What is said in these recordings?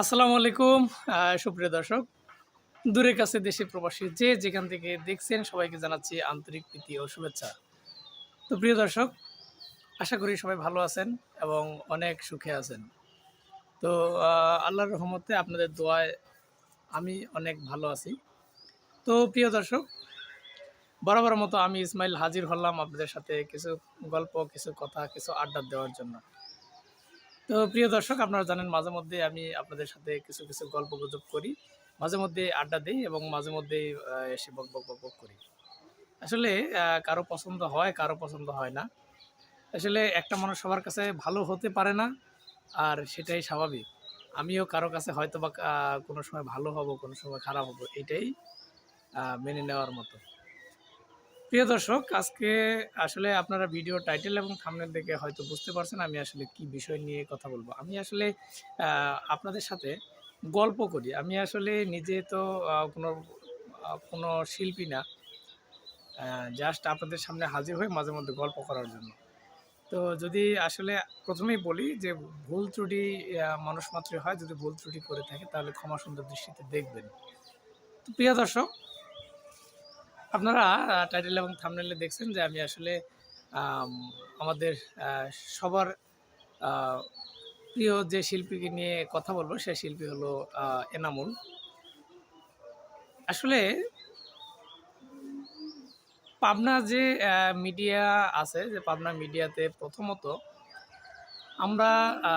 আসসালামু আলাইকুম সুপ্রিয় দর্শক, দূরের কাছে দেশে প্রবাসী যে যেখান থেকে দেখছেন সবাইকে জানাচ্ছি আন্তরিক প্রীতি ও শুভেচ্ছা। তো প্রিয় দর্শক, আশা করি সবাই ভালো আছেন এবং অনেক সুখে আছেন। তো আল্লাহর রহমতে আপনাদের দোয়ায় আমি অনেক ভালো আছি। তো প্রিয় দর্শক, বরাবর মতো আমি ইসমাইল হাজির হলাম আপনাদের সাথে কিছু গল্প, কিছু কথা, কিছু আড্ডা দেওয়ার জন্য। তো প্রিয় দর্শক, আপনারা জানেন মাঝে মধ্যে আমি আপনাদের সাথে কিছু কিছু গল্পগুজব করি, মাঝে মধ্যে আড্ডা দিই এবং মাঝে মধ্যেই এসে বক বক বক বক করি। আসলে কারো পছন্দ হয়, কারো পছন্দ হয় না। আসলে একটা মানুষ সবার কাছে ভালো হতে পারে না, আর সেটাই স্বাভাবিক। আমিও কারো কাছে হয়তোবা কোনো সময় ভালো হব, কোনো সময় খারাপ হব, এটাই মেনে নেওয়ার মতো। প্রিয় দর্শক, আজকে আসলে আপনারা ভিডিও টাইটেল এবং থাম্বনেল দেখে হয়তো বুঝতে পারছেন আমি আসলে কি বিষয় নিয়ে কথা বলবো। আমি আসলে আপনাদের সাথে গল্প করি। আমি আসলে নিজে তো কোনো শিল্পী না। জাস্ট আপনাদের সামনে হাজির হই মাঝে মধ্যে গল্প করার জন্য। তো যদি আসলে ১ম এই বলি যে ভুল ত্রুটি মানুষ মাত্রই হয়। যদি ভুল ত্রুটি করে থাকে তাহলে ক্ষমা সুন্দর দৃষ্টিতে দেখবেন। তো প্রিয় দর্শক, আপনারা টাইটেল এবং থাম্বনেইলে দেখছেন যে আমি আসলে আম আমাদের আ সবার আ প্রিয় যে শিল্পীকে নিয়ে কথা বলবো, সে শিল্পী হলো এনামুল। আসলে পাবনা যে মিডিয়া আছে, যে পাবনা মিডিয়াতে প্রথমত আমরা আ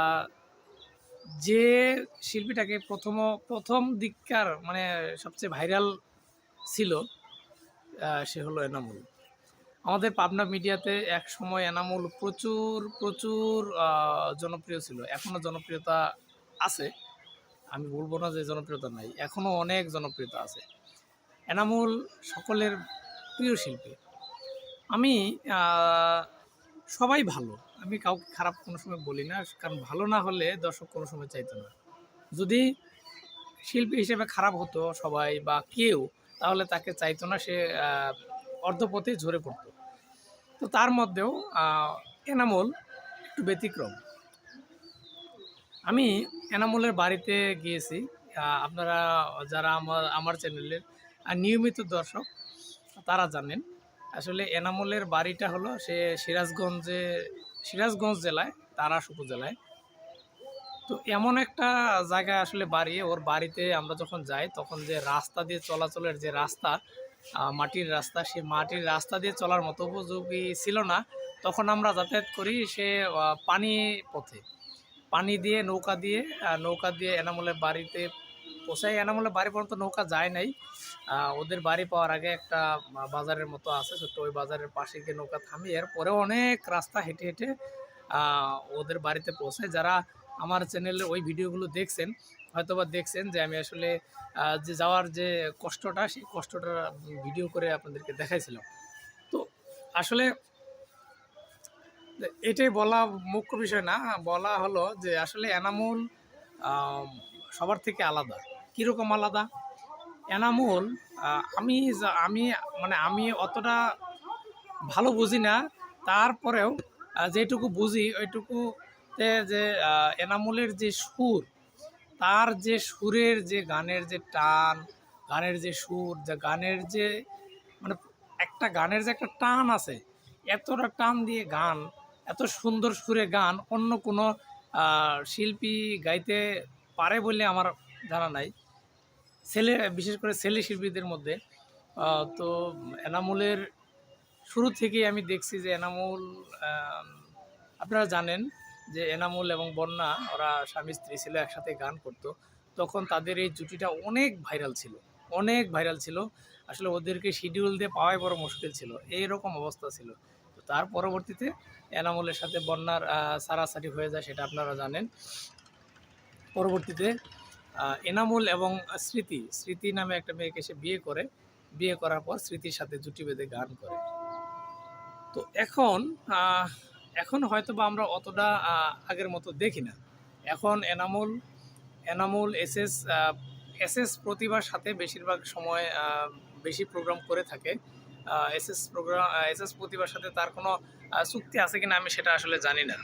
যে শিল্পীটাকে প্রথম দিককার মানে সবচেয়ে ভাইরাল ছিল, সে হলো এনামুল। আমাদের পাবনা মিডিয়াতে একসময় এনামুল প্রচুর জনপ্রিয় ছিল। এখনও জনপ্রিয়তা আছে। আমি বলব না যে জনপ্রিয়তা নাই। এখনও অনেক জনপ্রিয়তা আছে। এনামুল সকলের প্রিয় শিল্পী। আমি আ সবাই ভালো। আমি কাউকে খারাপ কোনো সময় বলি না। কারণ ভালো না হলে দর্শক কোনো সময় চাইতো না। যদি শিল্পী হিসেবে খারাপ হতো সবাই বা কেউ, তাহলে তাকে চাইতো না, সে আ অর্ধপথে ঝরে পড়তো। তো তার মধ্যেও আ এনামুল একটু ব্যতিক্রম। আমি এনামুলের বাড়িতে গিয়েছি। আপনারা যারা আমার চ্যানেলের নিয়মিত দর্শক তারা জানেন। আসলে এনামুলের বাড়িটা হলো সে সিরাজগঞ্জ জেলায়, তারাস উপজেলায়। তো এমন একটা জায়গায় আসলে বাড়ি, ওর বাড়িতে আমরা যখন যাই তখন যে রাস্তা দিয়ে চলাচলের যে রাস্তা, মাটির রাস্তা, সেই মাটির রাস্তা দিয়ে চলার মতো উপযোগী ছিল না। তখন আমরা যাতায়াত করি সে পানি পথে। পানি দিয়ে নৌকা দিয়ে এনামুলের বাড়িতে পৌঁছাই। এনামুলের বাড়ি পর্যন্ত নৌকা যায় নাই। ওদের বাড়ি পাওয়ার আগে একটা বাজারের মতো আছে ছোট্ট, ওই বাজারের পাশে গিয়ে নৌকা থামি। এরপরেও অনেক রাস্তা হেঁটে হেঁটে ওদের বাড়িতে পৌঁছাই। যারা আমার চ্যানেলে ওই ভিডিওগুলো দেখছেন, হয়তোবা দেখছেন যে আমি আসলে যে যাওয়ার যে কষ্টটা, সেই কষ্টটা ভিডিও করে আপনাদেরকে দেখাইছিলাম। তো আসলে এটাই বলা মুখ্য বিষয় না। বলা হলো যে আসলে এনামুল আম সবার থেকে আলাদা। কীরকম আলাদা? এনামুল আমি মানে আমি অতটা ভালো বুঝি না। তারপরেও যেটুকু বুঝি ওইটুকুতে যে এনামুলের যে সুর, তার যে সুরের যে গানের যে টান, গানের যে সুর, যে গানের যে মানে একটা গানের যে একটা টান আছে, এতটা টান দিয়ে গান, এত সুন্দর সুরে গান অন্য কোনো শিল্পী গাইতে পারে বলে আমার জানা নাই। বিশেষ করে ছেলে শিল্পীদের মধ্যে। তো এনামুলের শুরু থেকেই আমি দেখছি যে এনামুল, আম আপনারা জানেন যে এনামুল এবং বন্যা ওরা স্বামী-স্ত্রী ছিল, একসাথে গান করত। তখন তাদের এই জুটিটা অনেক ভাইরাল ছিল, অনেক ভাইরাল ছিল। আসলে ওদেরকে শিডিউল দিয়ে পাওয়াই বড় মুশকিল ছিল। এইরকম অবস্থা ছিল। তো তার পরবর্তীতে এনামুলের সাথে বন্যার ছাড়াছাড়ি হয়ে যায়, সেটা আপনারা জানেন। পরবর্তীতে এনামুল এবং স্মৃতি নামে একটা মেয়েকে সে বিয়ে করে। বিয়ে করার পর স্মৃতির সাথে জুটি বেঁধে গান করে। তো এখন হয়তোবা আমরা অতটা আগের মতো দেখি না। এখন এনামুল এসএস প্রতিভার সাথে বেশিরভাগ সময় বেশি প্রোগ্রাম করে থাকে। এসএস প্রতিভার সাথে তার কোনো চুক্তি আছে কিনা আমি সেটা আসলে জানি না।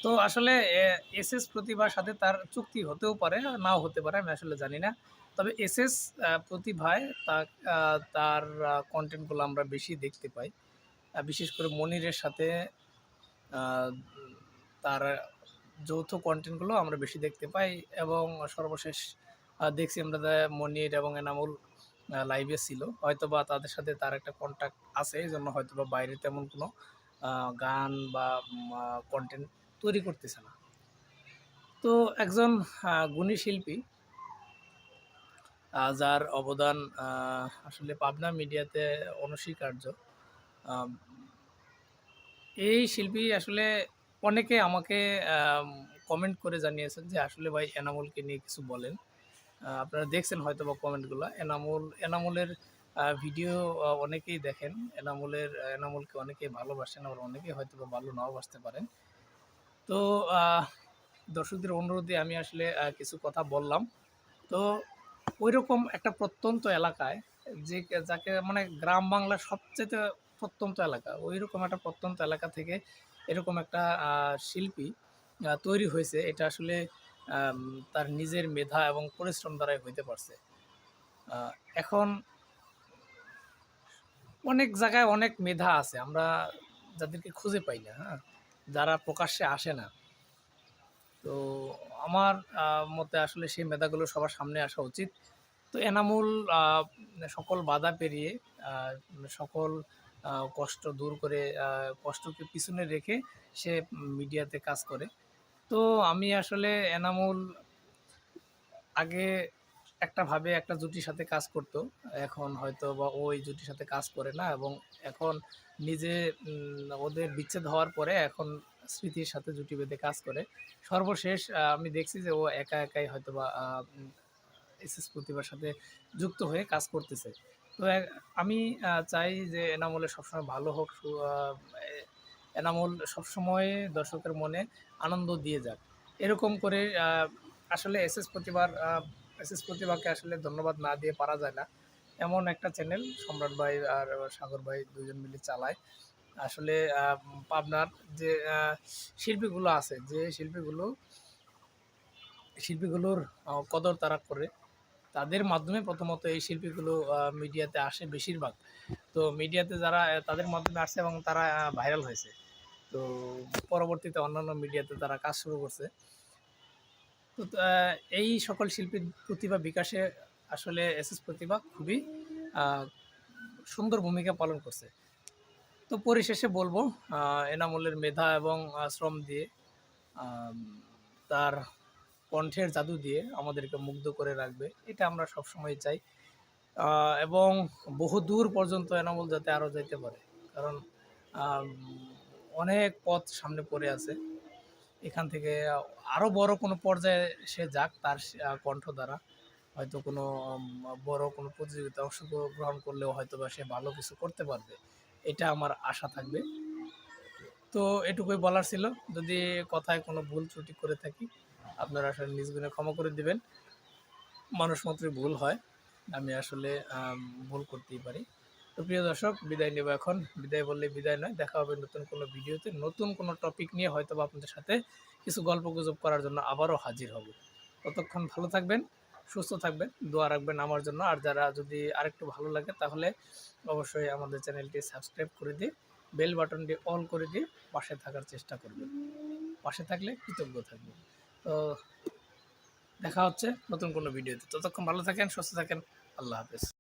তো আসলে এসএস প্রতিভার সাথে তার চুক্তি হতেও পারে, নাও হতে পারে, আমি আসলে জানি না। তবে এসএস প্রতিভায় তার কনটেন্টগুলো আমরা বেশি দেখতে পাই। বিশেষ করে মনিরের সাথে আ তার যৌথ কনটেন্টগুলো আমরা বেশি দেখতে পাই এবং সর্বশেষ দেখছি আমরা মনির এবং এনামুল লাইভে ছিল। হয়তোবা তাদের সাথে তার একটা কনট্যাক্ট আছে। এজন্য হয়তোবা বাইরে তেমন কোনো গান বা কনটেন্ট তৈরি করতেছে না। তো একজন গুণী শিল্পী যার অবদান আসলে পাবনা মিডিয়াতে অনস্বীকার্য। আম এই শিল্পী আসলে অনেকে আমাকে কমেন্ট করে জানিয়েছেন যে, "আসলে ভাই এনামুলকে নিয়ে কিছু বলেন।" আপনারা দেখছেন হয়তোবা কমেন্টগুলা। এনামুলের ভিডিও অনেকেই দেখেন। এনামুলকে অনেকেই ভালোবাসেন, আবার অনেকেই হয়তোবা ভালো নাও বাসতে পারেন। তো দর্শকদের অনুরোধে আমি আসলে কিছু কথা বললাম। তো ঐরকম একটা প্রত্যন্ত এলাকায় যাকে মানে গ্রাম বাংলার সবচাইতে প্রত্যন্ত এলাকা, ঐরকম একটা প্রত্যন্ত এলাকা থেকে এরকম একটা শিল্পী তৈরি হয়েছে। এটা আসলে আম তার নিজের মেধা এবং পরিশ্রম দ্বারাই হইতে পারছে। আ এখন অনেক জায়গায় অনেক মেধা আছে। আমরা যাদেরকে খুঁজে পাই না, হ্যাঁ? যারা প্রকাশ্যে আসে না। তো আমার মতে আসলে সেই মেধাগুলো সবার সামনে আসা উচিত। তো এনামুল আ সকল বাধা পেরিয়ে আ সকল কষ্ট দূর করে কষ্টকে পিছনে রেখে সে মিডিয়াতে কাজ করে। তো আমি আসলে এনামুল আগে একটা জুটির সাথে কাজ করত। এখন হয়তোবা ও ওই জুটির সাথে কাজ করে না এবং এখন নিজে ওদের বিচ্ছেদ হওয়ার পরে এখন স্মৃতির সাথে জুটি বেঁধে কাজ করে। সর্বশেষ আমি দেখছি যে ও একাই হয়তোবা এসএস প্রতিভার সাথে যুক্ত হয়ে কাজ করতেছে। তো আমি চাই যে এনামুলের সবসময় ভালো হোক। এ এনামুল সবসময় দর্শকের মনে আনন্দ দিয়ে যাক। এরকম করে আসলে এসএস প্রতিভাকে আসলে ধন্যবাদ না দিয়ে পারা যায় না। এমন একটা চ্যানেল সম্রাট ভাই আর সাগর ভাই ২ জন মিলে চালায়। আসলে পাবনার যে শিল্পীগুলো আছে, যে শিল্পীগুলোর কদর তারা করে, তাদের মাধ্যমে প্রথমত এই শিল্পীগুলো মিডিয়াতে আসে বেশিরভাগ। তো মিডিয়াতে যারা তাদের মাধ্যমে আসছে এবং তারা ভাইরাল হয়েছে। তো পরবর্তীতে অন্যান্য মিডিয়াতে তারা কাজ শুরু করছে। তো এই সকল শিল্পীর প্রতিভা বিকাশে আসলে এসএস প্রতিভা খুবই আ সুন্দর ভূমিকা পালন করছে। তো পরিশেষে বলব এনামুলের মেধা এবং শ্রম দিয়ে আম তার কণ্ঠের জাদু দিয়ে আমাদেরকে মুগ্ধ করে রাখবে। এটা আমরা সবসময় চাই। আ এবং বহুদূর পর্যন্ত এনামুল যাতে আরো যাইতে পারে। কারণ আম অনেক পথ সামনে পড়ে আছে। এখান থেকে আরো বড় কোনো পর্যায়ে সে যাক তার কণ্ঠ দ্বারা। হয়তো কোনো বড় কোনো প্রতিযোগিতায় অংশগ্রহণ করলেও হয়তোবা সে ভালো কিছু করতে পারবে। এটা আমার আশা থাকবে। তো এটুকুই বলার ছিল। যদি কথায় কোনো ভুল ত্রুটি করে থাকি, আপনারা আসলে নিজ গুণে ক্ষমা করে দিবেন। মানুষ মাত্রই ভুল হয়। আমি আসলে ভুল করতেই পারি। তো প্রিয় দর্শক বিদায় নেব এখন। বিদায় বললে বিদায় নয়। দেখা হবে নতুন কোনো ভিডিওতে। নতুন কোনো টপিক নিয়ে হয়তোবা আপনাদের সাথে কিছু গল্পগুজব করার জন্য আবারও হাজির হব। ততক্ষণ ভালো থাকবেন, সুস্থ থাকবেন, দোয়া রাখবেন আমার জন্য। আর যারা যদি আরেকটু ভালো লাগে তাহলে অবশ্যই আমাদের চ্যানেলটি সাবস্ক্রাইব করে দিয়ে বেল বাটনটি অল করে দিয়ে পাশে থাকার চেষ্টা করবেন। পাশে থাকলে কৃতজ্ঞ থাকবেন। তো দেখা হচ্ছে নতুন কোনো ভিডিওতে। ততক্ষণ ভালো থাকেন, সুস্থ থাকেন। আল্লাহ হাফেজ।